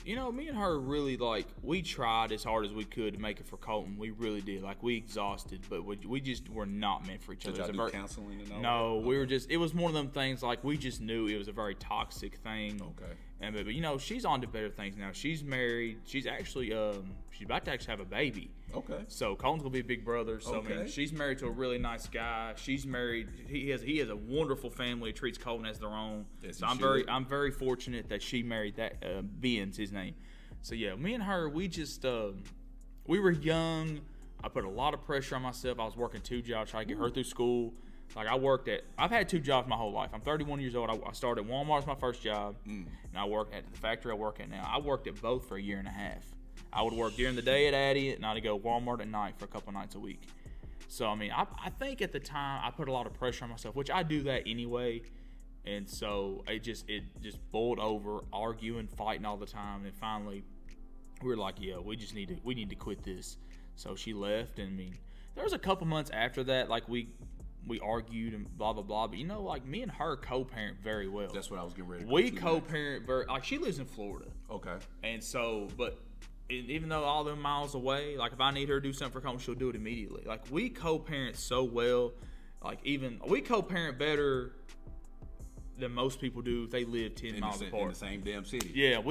Me and her really, like, we tried as hard as we could to make it for Colton. We really did. Like, we exhausted, but we just were not meant for each other. Did y'all do counseling and all No, we were just, it was one of them things, like, we just knew it was a very toxic thing. Okay. But she's on to better things now. She's married. She's actually, she's about to actually have a baby. Okay. So Colton's gonna be a big brother. So okay. I mean, she's married to a really nice guy. She's married. He has a wonderful family. Treats Colton as their own. Yes, so I'm very fortunate that she married that Ben's his name. So yeah, me and her, we just we were young. I put a lot of pressure on myself. I was working 2 jobs trying to get her through school. Like I've had 2 jobs my whole life. I'm 31 years old. I started at Walmart as my first job, and I worked at the factory I work at now. I worked at both for a year and a half. I would work during the day at Addy, and I'd go Walmart at night for a couple nights a week. So I mean, I think at the time I put a lot of pressure on myself, which I do that anyway. And so it just boiled over, arguing, fighting all the time, and finally we were like, yeah, we need to quit this. So she left, and I mean, there was a couple months after that, like we we argued and blah blah blah. But like me and her co-parent very well. That's what I was getting ready to We co-parent very like she lives in Florida. Okay. And so, but even though all them miles away, like if I need her to do something for home, she'll do it immediately. Like we co-parent so well. Like even we co-parent better than most people do if they live 10 miles apart. In the same damn city. Yeah,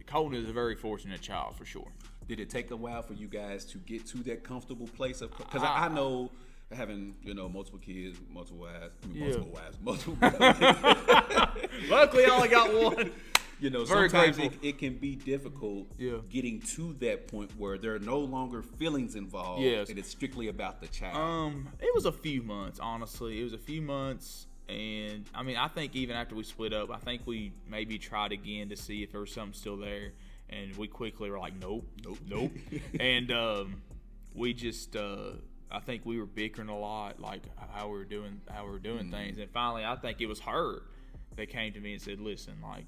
Colton is a very fortunate child for sure. Did it take a while for you guys to get to that comfortable place of? Because I know having multiple kids, multiple wives. Luckily, I only got one. Very sometimes grateful. it can be difficult getting to that point where there are no longer feelings involved. Yes. And it's strictly about the child. It was a few months, honestly. It was a few months. And, I mean, I think even after we split up, I think we maybe tried again to see if there was something still there. And we quickly were like, nope. And we just, I think we were bickering a lot, like how we were doing things. And finally, I think it was her that came to me and said, listen, like,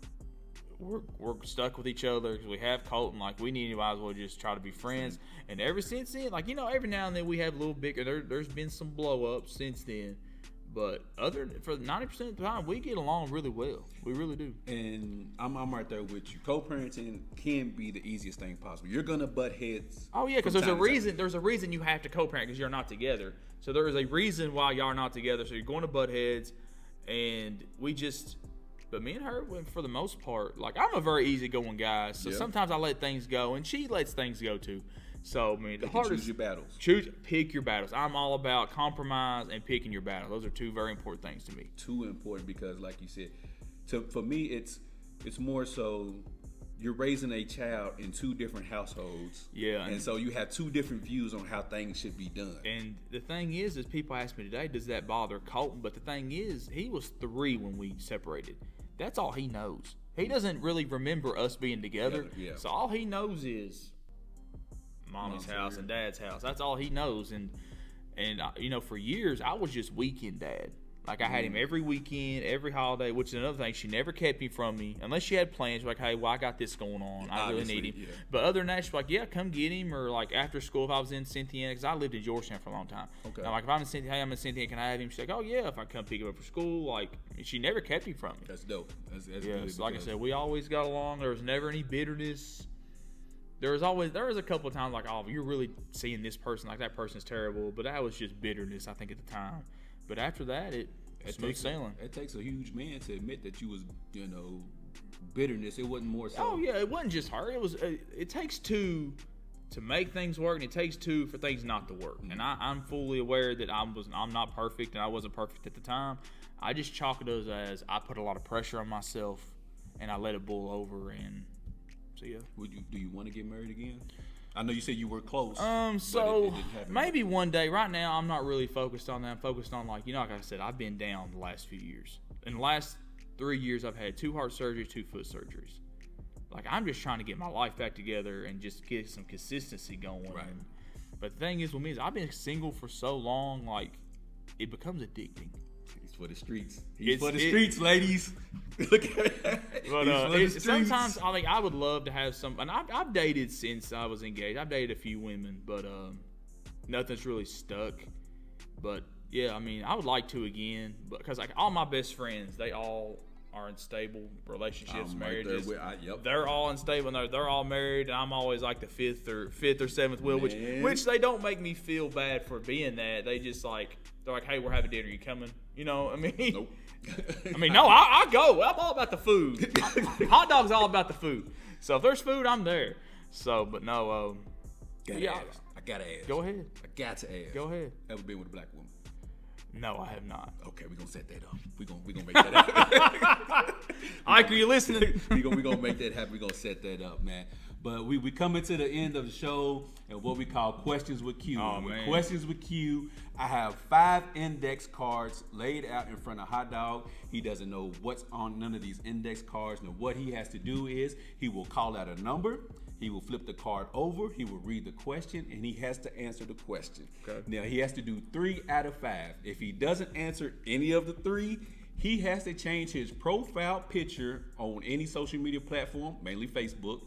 we're stuck with each other because we have Colton. Like, we might as well just try to be friends. And ever since then, like, every now and then we have a little bicker. There's been some blow-ups since then. But for 90% of the time, we get along really well. We really do. And I'm right there with you. Co-parenting can be the easiest thing possible. You're gonna butt heads. Oh yeah, because there's a reason. There's a reason you have to co-parent because you're not together. So there is a reason why y'all are not together. So you're going to butt heads, and but me and her, for the most part, like I'm a very easygoing guy. So sometimes I let things go, and she lets things go too. So, I mean, the hardest. Choose your battles. Pick your battles. I'm all about compromise and picking your battles. Those are two very important things to me. Too important because, like you said, for me, it's more so you're raising a child in two different households. Yeah. And so you have two different views on how things should be done. And the thing is people ask me today, does that bother Colton? But the thing is, he was 3 when we separated. That's all he knows. He doesn't really remember us being together. Yeah. So all he knows is Mommy's house and Dad's house. That's all he knows. And for years I was just weekend dad. Like I had him every weekend, every holiday, which is another thing. She never kept him from me unless she had plans. Like, hey, well, I got this going on. I really need him. Yeah. But other than that, she's like, yeah, come get him. Or like after school, if I was in Cynthiana, because I lived in Georgetown for a long time. Okay. Now, like if I'm in Cynthiana, hey, I'm in Cynthiana, can I have him? She's like, oh yeah, if I come pick him up for school. Like she never kept him from me. That's dope. That's good. So like I said, we always got along. There was never any bitterness. There was a couple of times like, oh, you're really seeing this person, like that person's terrible. But that was just bitterness, I think, at the time. But after that, it's smooth sailing. It takes a huge man to admit that you was, bitterness. It wasn't more so. Oh yeah, it wasn't just her. It was. It takes two to make things work, and it takes two for things not to work. And I'm fully aware that I'm not perfect, and I wasn't perfect at the time. I just chalk it as I put a lot of pressure on myself, and I let it boil over. And so yeah. Do you want to get married again? I know you said you were close. So it didn't happen. Maybe one day. Right now, I'm not really focused on that. I'm focused on like I said, I've been down the last few years. In the last 3 years, I've had 2 heart surgeries, 2 foot surgeries. Like I'm just trying to get my life back together and just get some consistency going. Right. But the thing is with me is I've been single for so long, like it becomes addicting. He's for the streets. He's for the streets, ladies. Look at that. But sometimes I think I would love to have some. And I've dated since I was engaged. I've dated a few women, but nothing's really stuck. But yeah, I mean, I would like to again, because like all my best friends, they all are in stable relationships, marriages. They're all unstable. They're all married, and I'm always like the fifth or seventh wheel, which they don't make me feel bad for being that. They just like they're like, hey, we're having dinner. You coming? I mean, nope. I mean, no, I go. I'm all about the food. Hot dog's all about the food. So if there's food, I'm there. So, but no. I gotta ask. Go ahead. I got to ask. Go ahead. Ever been with a black woman? No, I have not. Okay, we're gonna set that up. We're gonna make that happen. Ike, are you listening? We're gonna make that happen. We're gonna set that up, man. But we coming to the end of the show and what we call Questions with Q. Oh, and with man. Questions with Q, I have 5 index cards laid out in front of Hot Dog. He doesn't know what's on none of these index cards. Now what he has to do is he will call out a number. He will flip the card over. He will read the question, and he has to answer the question. Okay. Now he has to do 3 out of 5. If he doesn't answer any of the 3, he has to change his profile picture on any social media platform, mainly Facebook,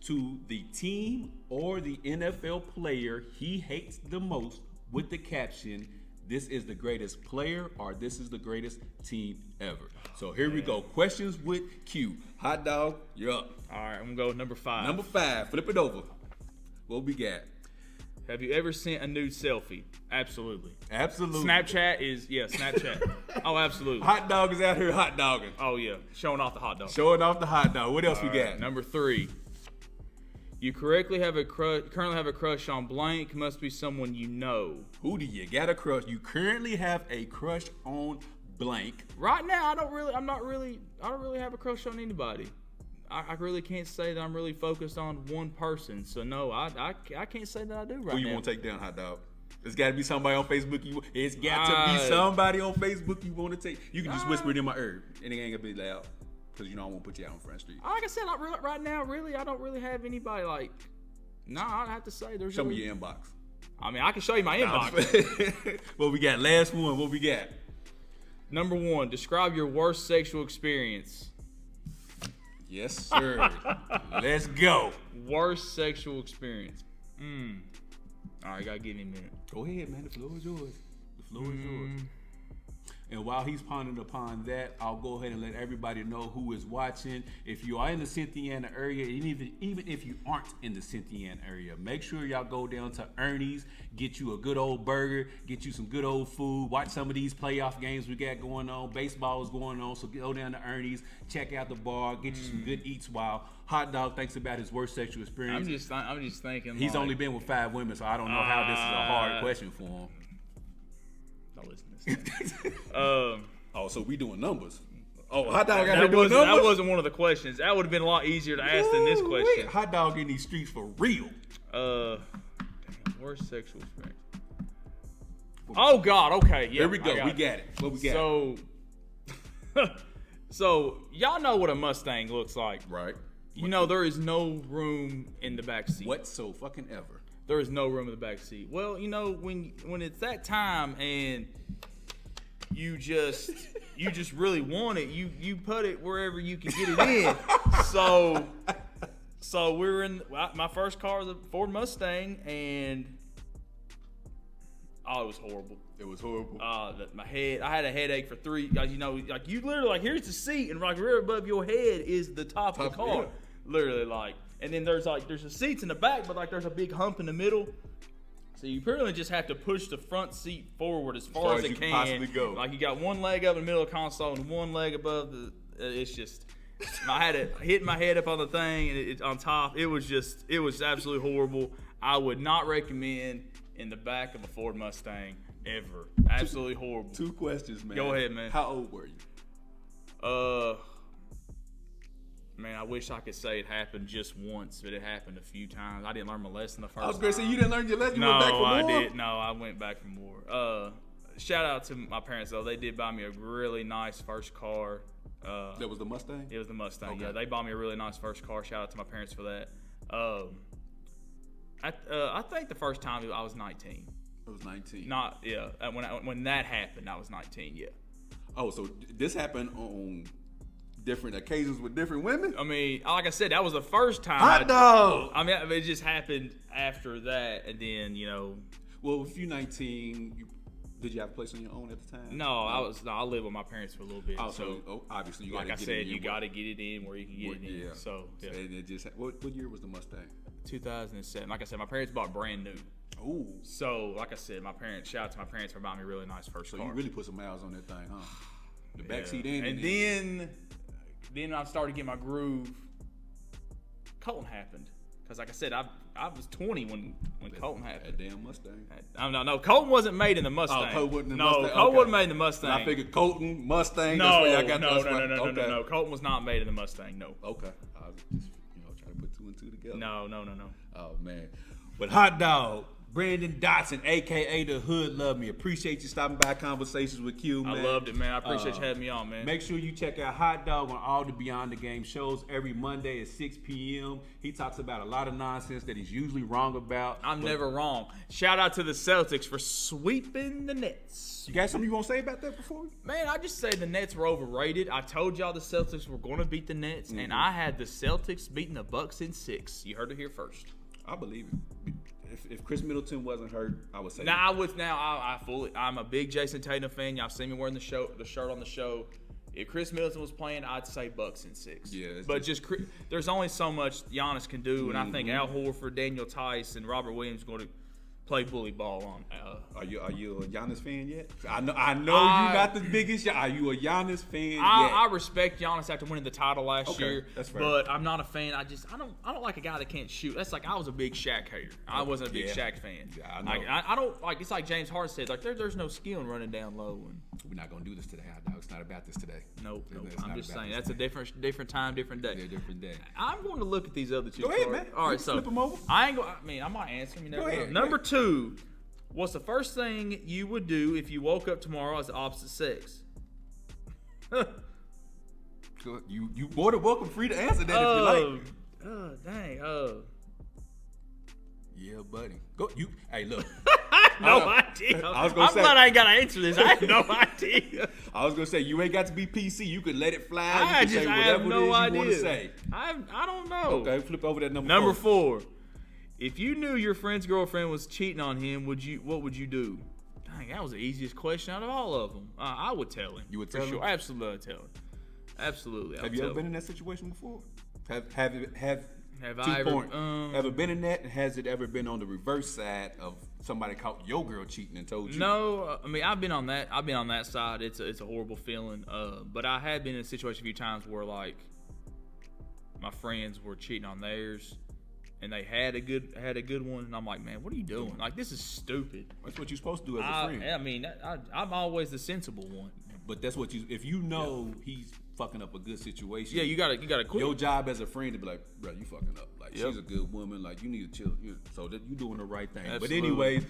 to the team or the NFL player he hates the most with the caption, this is the greatest player or this is the greatest team ever. So here we go. Questions with Q. Hot dog, you're up. All right, I'm gonna go with number 5. Number 5. Flip it over. What we got? Have you ever sent a nude selfie? Absolutely. Absolutely. Snapchat. Oh, absolutely. Hot dog is out here hot dogging. Oh yeah, showing off the hot dog. Showing off the hot dog. What else we got? Number 3. You currently have a currently have a crush on blank. Must be someone you know. Who do you got a crush? You currently have a crush on blank. Right now, I don't really have a crush on anybody. I really can't say that I'm really focused on one person. So no, I can't say that I do right now. Who you want to take down, hot dog? It's got to be somebody on Facebook. It's got to be somebody on Facebook you want to take. You can just whisper it in my ear, and it ain't gonna be loud, because I won't put you out on Front Street. Like I said, right now, really, I don't really have anybody like. No, I'd have to say there's. Show me your inbox. I mean, I can show you my inbox. What we got? Last one. What we got? Number 1. Describe your worst sexual experience. Yes, sir. Let's go. Worst sexual experience. All right, gotta give me a minute. Go ahead, man. The floor is yours. The floor is yours. And while he's pondering upon that, I'll go ahead and let everybody know who is watching. If you are in the Cynthiana area, and even if you aren't in the Cynthiana area, make sure y'all go down to Ernie's, get you a good old burger, get you some good old food, watch some of these playoff games we got going on. Baseball is going on, so go down to Ernie's, check out the bar, get you some good eats while Hot Dog thinks about his worst sexual experience. I'm just thinking. He's only been with 5 women, so I don't know how this is a hard question for him. Don't listen to this. Oh, so we doing numbers. Oh, Hot Dog got here doing numbers? That wasn't one of the questions. That would have been a lot easier to ask than this question. Hot Dog in these streets for real. Worst sexual experience. Oh, God. Okay. Yeah. There we go. We got it. What we got? So y'all know what a Mustang looks like. Right. You know there is no room in the back seat. What so fucking ever? There is no room in the back seat. Well, you know, when it's that time and you just really want it, you put it wherever you can get it in. So we're in my first car was a Ford Mustang, and it was horrible. It was horrible. My head, I had a headache for 3. You know, like you literally like here's the seat, and like right above your head is the top of the car. Yeah. Literally, like, and then there's the seats in the back, but like there's a big hump in the middle. So you pretty much just have to push the front seat forward as far as it can. Possibly go. Like you got one leg up in the middle of the console and one leg above the. It's just. I had it hit my head up on the thing and it on top. It was absolutely horrible. I would not recommend in the back of a Ford Mustang ever. Absolutely horrible. 2 questions, man. Go ahead, man. How old were you? Man, I wish I could say it happened just once, but it happened a few times. I didn't learn my lesson the first time. I was going to say, you didn't learn your lesson? You went back for more? I did. No, I went back for more. Shout out to my parents, though. They did buy me a really nice first car. That was the Mustang? It was the Mustang, okay. Yeah. They bought me a really nice first car. Shout out to my parents for that. I think the first time I was 19. It was 19. Not, yeah. When that happened, I was 19, yeah. Oh, so this happened on different occasions with different women? I mean, like I said, that was the first time. Hot dog! I mean, it just happened after that, and then, you know. Well, if you're 19, did you have a place on your own at the time? No, I lived with my parents for a little bit. Oh, so obviously you got to get it in. Like I said, you got to get it in where you can get it in. Yeah. So, yeah. And it just, what year was the Mustang? 2007. Like I said, my parents bought brand new. Ooh. So, like I said, shout out to my parents for buying me a really nice first car. So you really put some miles on that thing, huh? The backseat and then I started getting my groove. Colton happened. Because like I said, I was 20 when Colton happened. That damn Mustang. No, Colton wasn't made in the Mustang. Oh, Colton wasn't in the Mustang? Colton wasn't made in the Mustang. And I figured Colton, Mustang, no, that's where y'all got No. Colton was not made in the Mustang, no. Okay. I was just, trying to put 2 and 2 together. No. Oh, man. But Hot Dog, Brandon Dotson, a.k.a. The Hood, love me. Appreciate you stopping by Conversations with Q, man. I loved it, man. I appreciate you having me on, man. Make sure you check out Hot Dog on all the Beyond the Game shows every Monday at 6 p.m. He talks about a lot of nonsense that he's usually wrong about. I'm never wrong. Shout out to the Celtics for sweeping the Nets. You got something you want to say about that before? Man, I just say the Nets were overrated. I told y'all the Celtics were going to beat the Nets, and I had the Celtics beating the Bucks in 6. You heard it here first. I believe it. if Chris Middleton wasn't hurt, I would say. I'm a big Jason Tatum fan. Y'all seen me wearing the shirt on the show. If Chris Middleton was playing, I'd say Bucks in 6. Yeah, but there's only so much Giannis can do, and I think Al Horford, Daniel Tice, and Robert Williams are going to play bully ball on. Are you a Giannis fan yet? I know you're not the biggest. Are you a Giannis fan yet? I respect Giannis after winning the title last year, that's fair. but I'm not a fan. I don't like a guy that can't shoot. That's like I was a big Shaq hater. I wasn't a big Shaq fan. Yeah, I know. I don't like. It's like James Harden said. Like there's no skill in running down low. And we're not gonna do this today, hot dog. It's not about this today. Nope. I'm just saying that's a different time, different day. Yeah, different day. I'm going to look at these other two. Go ahead, man. All right, so flip them over. I might answer them. Go ahead. Number 2. What's the first thing you would do if you woke up tomorrow as the opposite sex? You more than welcome, free to answer that if you like. Oh, dang. Yeah, buddy. Go. Hey, look. No idea. I'm glad I ain't got to answer this. I have no idea. I was gonna say you ain't got to be PC. You could let it fly. I have no idea. You want to say. I don't know. Okay, flip over that Number 4. If you knew your friend's girlfriend was cheating on him, what would you do? Dang, that was the easiest question out of all of them. I would tell him. You would tell him? Sure. Absolutely, I'd tell him. Absolutely. Have you ever been in that situation before? Have I ever been in that? And has it ever been on the reverse side of somebody caught your girl cheating and told you? No, I mean I've been on that side. It's a horrible feeling. But I had been in a situation a few times where like my friends were cheating on theirs. And they had a good one, and I'm like, man, what are you doing? Like, this is stupid. That's what you're supposed to do as a friend. I mean, I'm always the sensible one. But that's what if you know he's fucking up a good situation. Yeah, you gotta quit. Your job as a friend to be like, bro, you fucking up. Like, she's a good woman. Like, you need to chill. So that you doing the right thing. Absolutely. But anyways,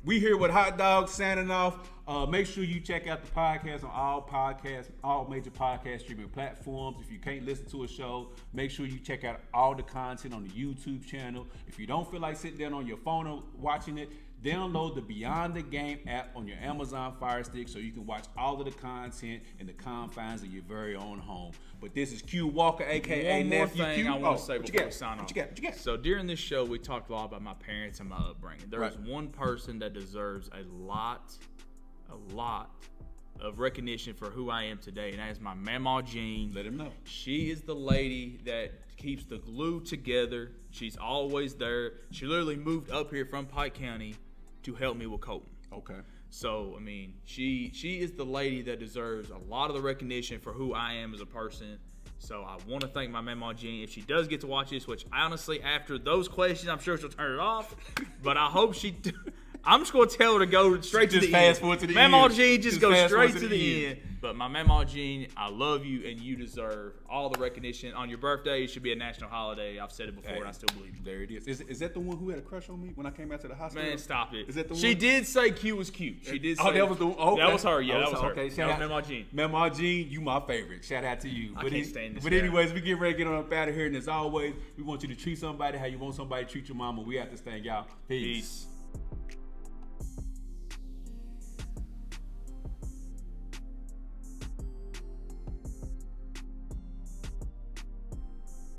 we here with Hot Dog signing off. Make sure you check out the podcast on all major podcast streaming platforms. If you can't listen to a show, make sure you check out all the content on the YouTube channel. If you don't feel like sitting down on your phone or watching it, download the Beyond the Game app on your Amazon Fire Stick so you can watch all of the content in the confines of your very own home. But this is Q Walker, aka One more Nephew thing Q. I want to say before we sign off. What you got? So during this show, we talked a lot about my parents and my upbringing. There is one person that deserves a lot of recognition for who I am today, and that is my Mama Jean. Let him know. She is the lady that keeps the glue together. She's always there. She literally moved up here from Pike County to help me with Colton. Okay. So, I mean, she is the lady that deserves a lot of the recognition for who I am as a person. So I want to thank my Mama Jean. If she does get to watch this, which honestly, after those questions, I'm sure she'll turn it off. But I hope she I'm just going to tell her to go straight to the fast end. Forward to the Mama end. Jean, just go straight to the end. But my Mama Jean, I love you, and you deserve all the recognition. On your birthday, it should be a national holiday. I've said it before, and I still believe it. There it is. Is that the one who had a crush on me when I came out to the hospital? Man, stop it. Is that the one? She did say Q was cute. She did say. Oh, that was the one? Okay. That was her. Yeah, that was her. Okay, that was Mama Jean. Mama Jean, you my favorite. Shout out to you. I can't stand this But guy. anyways, we get ready to get on up out of here. And as always, we want you to treat somebody how you want somebody to treat your mama. We have this thing, y'all. Peace.